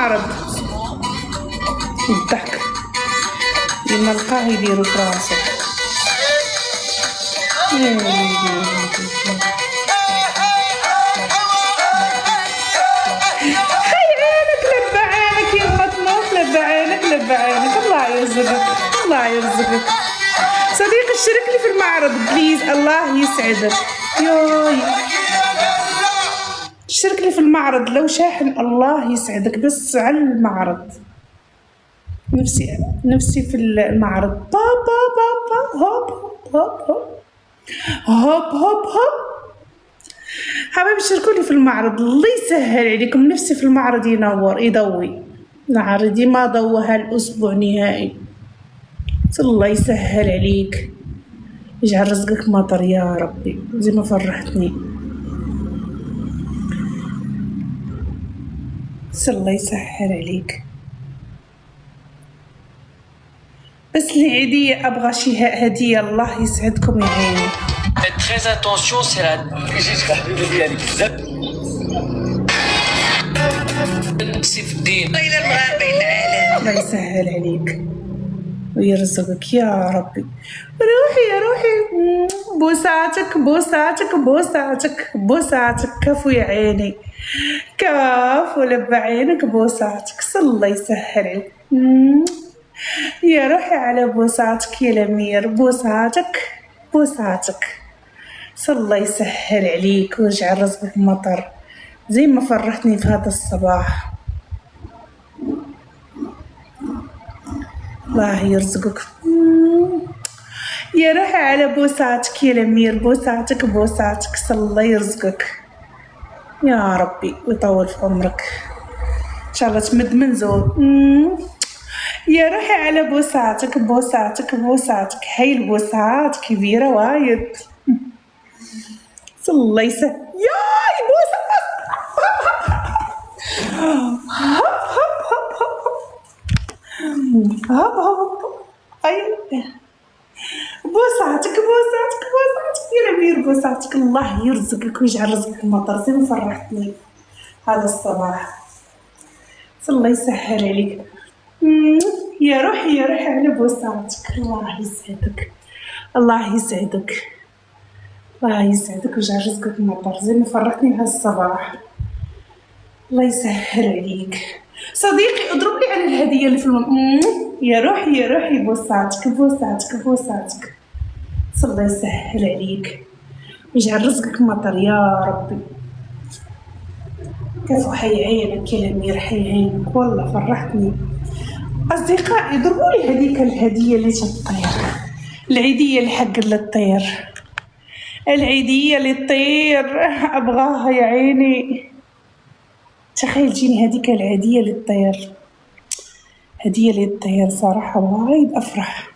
المعرض. الضحك لما لقاه يديرو في راسو. لب عينك الله يرزقك الله يرزقك. صديقي اشترك لي في المعرض بليز الله يسعدك. يوي اشترك لي في المعرض لو شاحن الله يسعدك بس على المعرض. نفسي في المعرض. بابا بابا هوب هوب هوب هوب هوب هوب. حبايبي اشتركوا لي في المعرض الله يسهل عليكم. نفسي في المعرض ينور يضوي. معرضي ما ضوى هالأسبوع نهائي. الله يسهل عليك يجعل رزقك مطر يا ربي زي ما فرحتني. الله يسهل عليك. بس العيدية أبغى شي هدية الله يسعدكم يا عيني. Très attention, c'est la سيف الدين. الله يسهل عليك ويرزقك يا ربي. روحي يا روحي بوساتك بوساتك بوساتك بوساتك. كفو يا عيني كفو لب عينك بوساتك. الله يسهل عليك. يا روحي على بوساتك يا الأمير. بوساتك بوساتك. الله يسهل عليك ويجعل رزقك مطر زي ما فرحتني في هذا الصباح. الله يرزقك. يا روحي على بوساتك يا الأمير. بوساتك بوساتك. الله يرزقك يا ربي ويطول في عمرك إن شاء الله تمد من زود. يا روحي على بوساتك بوساتك بوساتك. هاي البوسات كبيرة وايد. الله يسهل. ياي بوسة بوساتك بوساتك بوساتك يا الأمير. بوساتك الله يرزقك ويجعل رزقك مطر زي ما فرحتني هذا الصباح. الله يسهل عليك. يا روحي يا روحي على بوساتك. الله يسعدك الله يسعدك الله يسعدك ويجعل رزقك مطر زي ما فرحتني هذا الصباح. الله يسهل عليك. صديقي اضرب لي على الهدية اللي في يا روحي يا روحي بوساتك بوساتك بوساتك. الله يسهل عليك ويجعل رزقك مطر يا ربي. كفو حي عينك يا الأمير حي عينك والله فرحتني. أصدقائي اضربوا لي هذيك الهدية اللي تطير. العيدية اللي حق للطير. العيدية اللي تطير أبغاها يا عيني. تخيل تجيني هذيك العيدية للطير. هدية للطير صراحة وايد أفرح.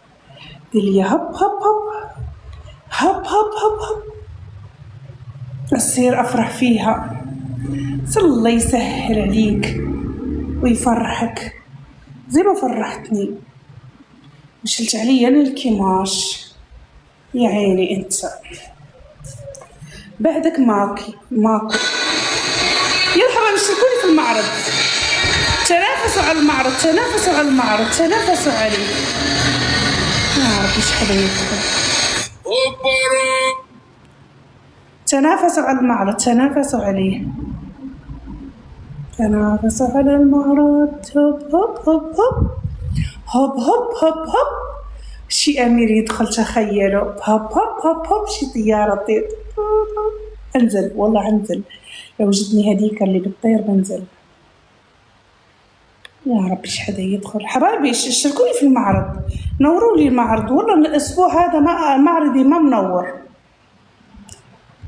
اللي هب هب هب هب هب هب هب أصير أفرح فيها. الله يسهل عليك ويفرحك زي ما فرحتني. وشلت علي أنا الكماش يا عيني أنت. بعدك ماكو. يلا حبايبي اشتركوني في المعرض. تنافسوا على المعرض تنافسوا على المعرض تنافسوا عليه يا رب. ايش حدا يدخل. تنافسوا على المعرض تنافسوا عليه. تنافسوا على المعرض. هوب هوب هوب هوب هوب هوب هوب هوب. شي أمير يدخل تخيلوا. هوب هوب هوب هوب شي طيارة تطير. انزل والله انزل. لو جتني هديك اللي بتطير بنزل. يا رب ايش حدا يدخل. حبايبي اشتركوا لي في المعرض. نوروا لي المعرض. والله الاسبوع هذا معرضي ما منور.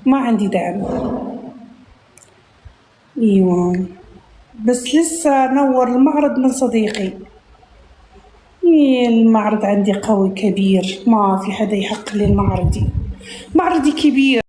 ما عندي دعم. ايوه بس لسه نور المعرض من صديقي. المعرض عندي قوي كبير ما في حدا يحق لي. معرضي كبير.